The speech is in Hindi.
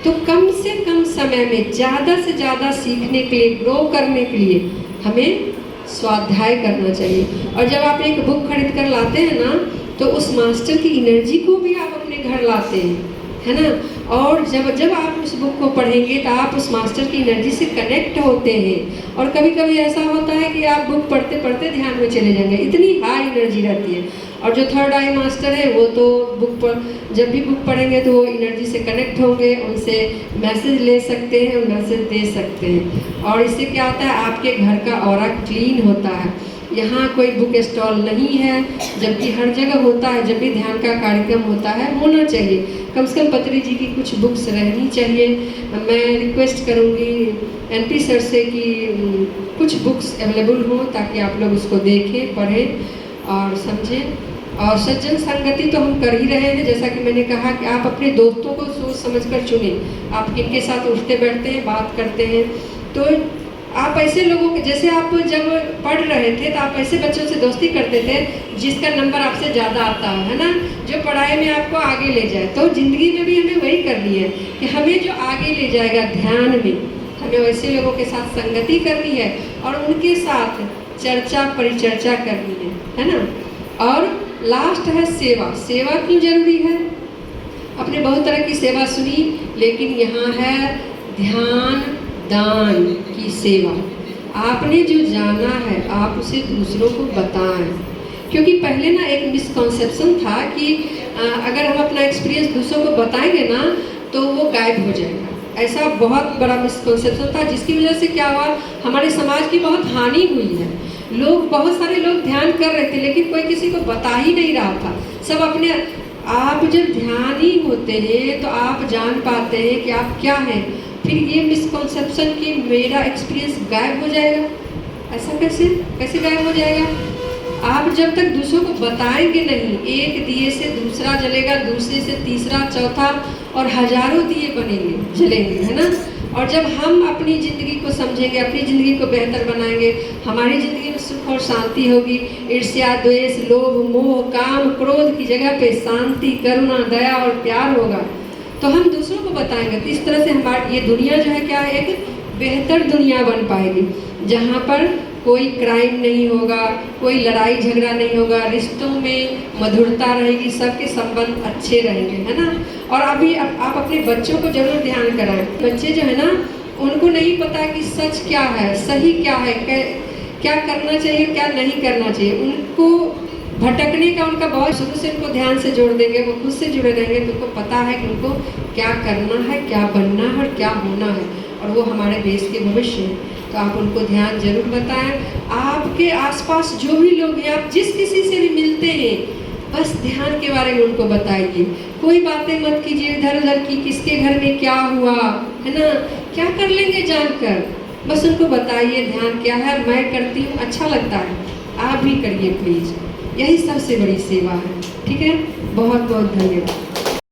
तो कम से कम समय में ज़्यादा से ज़्यादा सीखने के लिए, ग्रो करने के लिए हमें स्वाध्याय करना चाहिए। और जब आप एक बुक खरीद कर लाते हैं ना, तो उस मास्टर की एनर्जी को भी आप अपने घर लाते हैं, है ना। और जब आप उस बुक को पढ़ेंगे तो आप उस मास्टर की एनर्जी से कनेक्ट होते हैं। और कभी कभी ऐसा होता है कि आप बुक पढ़ते पढ़ते ध्यान में चले जाएंगे, इतनी हाई एनर्जी रहती है। और जो थर्ड आई मास्टर है वो तो जब भी बुक पढ़ेंगे तो वो एनर्जी से कनेक्ट होंगे, उनसे मैसेज ले सकते हैं, मैसेज दे सकते हैं। और इससे क्या होता है, आपके घर का ऑरा क्लीन होता है। यहाँ कोई बुक स्टॉल नहीं है, जबकि हर जगह होता है। जब भी ध्यान का कार्यक्रम होता है, होना चाहिए। कम से कम पत्री जी की कुछ बुक्स रहनी चाहिए। मैं रिक्वेस्ट करूँगी एनपी सर से कि कुछ बुक्स अवेलेबल हों, ताकि आप लोग उसको देखें, पढ़ें और समझें। और सज्जन संगति तो हम कर ही रहे हैं। जैसा कि मैंने कहा कि आप अपने दोस्तों को सोच समझकर चुनें। आप किनके साथ उठते बैठते हैं, बात करते हैं, तो आप ऐसे लोगों के, जैसे आप जब पढ़ रहे थे तो आप ऐसे बच्चों से दोस्ती करते थे जिसका नंबर आपसे ज़्यादा आता है ना, जो पढ़ाई में आपको आगे ले जाए। तो ज़िंदगी में भी हमें वही करनी है कि हमें जो आगे ले जाएगा ध्यान में, हमें वैसे लोगों के साथ संगति करनी है और उनके साथ चर्चा परिचर्चा करनी है ना। और लास्ट है सेवा। सेवा क्यों जरूरी है? आपने बहुत तरह की सेवा सुनी, लेकिन यहाँ है ध्यान दान की सेवा। आपने जो जाना है आप उसे दूसरों को बताएं। क्योंकि पहले ना एक मिसकॉन्सेप्शन था कि अगर हम अपना एक्सपीरियंस दूसरों को बताएंगे ना तो वो गायब हो जाएगा। ऐसा बहुत बड़ा मिसकॉन्सेप्शन था, जिसकी वजह से क्या हुआ, हमारे समाज की बहुत हानि हुई है। बहुत सारे लोग ध्यान कर रहे थे, लेकिन कोई किसी को बता ही नहीं रहा था। सब अपने आप जब ध्यानी होते हैं तो आप जान पाते हैं कि आप क्या हैं। फिर ये मिसकॉन्सेप्शन कि मेरा एक्सपीरियंस गायब हो जाएगा, ऐसा कैसे गायब हो जाएगा? आप जब तक दूसरों को बताएंगे नहीं, एक दिए से दूसरा जलेगा, दूसरे से तीसरा, चौथा और हजारों दिए बनेंगे, जलेंगे, है ना। और जब हम अपनी ज़िंदगी को समझेंगे, अपनी ज़िंदगी को बेहतर बनाएंगे, हमारी ज़िंदगी में सुख और शांति होगी। ईर्ष्या, द्वेष, लोभ, मोह, काम, क्रोध की जगह पे शांति, करुणा, दया और प्यार होगा, तो हम दूसरों को बताएंगे। तो इस तरह से हमारी ये दुनिया जो है क्या है, एक बेहतर दुनिया बन पाएगी, जहाँ पर कोई क्राइम नहीं होगा, कोई लड़ाई झगड़ा नहीं होगा, रिश्तों में मधुरता रहेगी, सबके संबंध अच्छे रहेंगे, है ना। और अभी आप अपने बच्चों को जरूर ध्यान कराएं। बच्चे जो है ना, उनको नहीं पता कि सच क्या है, सही क्या है, क्या करना चाहिए, क्या नहीं करना चाहिए। उनको भटकने का उनका बहुत, शुरू से उनको ध्यान से जोड़ देंगे, वो खुद से जुड़े रहेंगे, तो उनको पता है कि उनको क्या करना है, क्या बनना है और क्या होना है, और वो हमारे देश के भविष्य हैं। तो आप उनको ध्यान जरूर बताएं। आपके आसपास जो भी लोग हैं, आप जिस किसी से भी मिलते हैं, बस ध्यान के बारे में उनको बताइए। कोई बातें मत कीजिए इधर उधर की, किसके घर में क्या हुआ, है ना, क्या कर लेंगे जानकर। बस उनको बताइए ध्यान क्या है, मैं करती हूँ, अच्छा लगता है, आप भी करिए प्लीज़। यही सबसे बड़ी सेवा है। ठीक है, बहुत बहुत धन्यवाद।